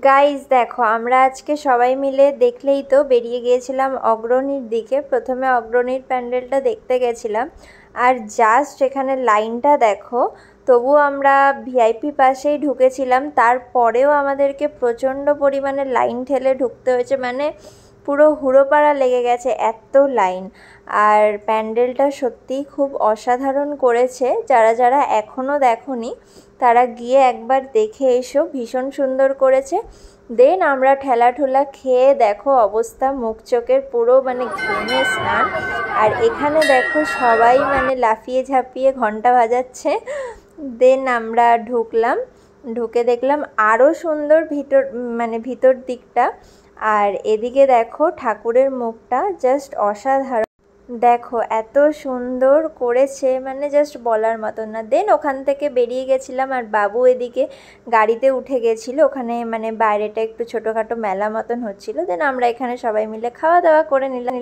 Guys দেখো, আমরা আজকে সবাই মিলে দেখলেই তো বেরিয়ে গিয়েছিলাম অগ্রণীর দিকে। প্রথমে অগ্রণীর প্যান্ডেলটা দেখতে গেছিলাম, আর জাস্ট এখানে লাইনটা দেখো। তবু আমরা ভিআইপি পাশেই ঢুকেছিলাম, তারপরেও আমাদেরকে প্রচণ্ড পরিমাণে লাইন ঠেলে ঢুকতে হয়েছে। মানে পুরো হুড়োপাড়া লেগে গেছে, এত লাইন। আর প্যান্ডেলটা সত্যিই খুব অসাধারণ করেছে। যারা যারা এখনও দেখোনি তারা গিয়ে একবার দেখে এসো, ভীষণ সুন্দর করেছে। দেন আমরা ঠেলাঠুলা খেয়ে দেখো অবস্থা, মুখ চোখের পুরো মানে ঘেমে স্নান। আর এখানে দেখো সবাই মানে লাফিয়ে ঝাঁপিয়ে ঘন্টা বাজাচ্ছে। দেন আমরা ঢুকলাম, ঢুকে দেখলাম আরও সুন্দর ভিতর দিকটা। আর এদিকে দেখো ঠাকুরের মুখটা জাস্ট অসাধারণ। দেখো এত সুন্দর করেছে, মানে জাস্ট বলার মতো না। দেন ওখান থেকে বেরিয়ে গেছিলাম, আর বাবু এদিকে গাড়িতে উঠে গেছিলো। ওখানে মানে বাইরেটা একটু ছোটোখাটো মেলা মতন হচ্ছিলো। দেন আমরা এখানে সবাই মিলে খাওয়া দাওয়া করে নিলাম।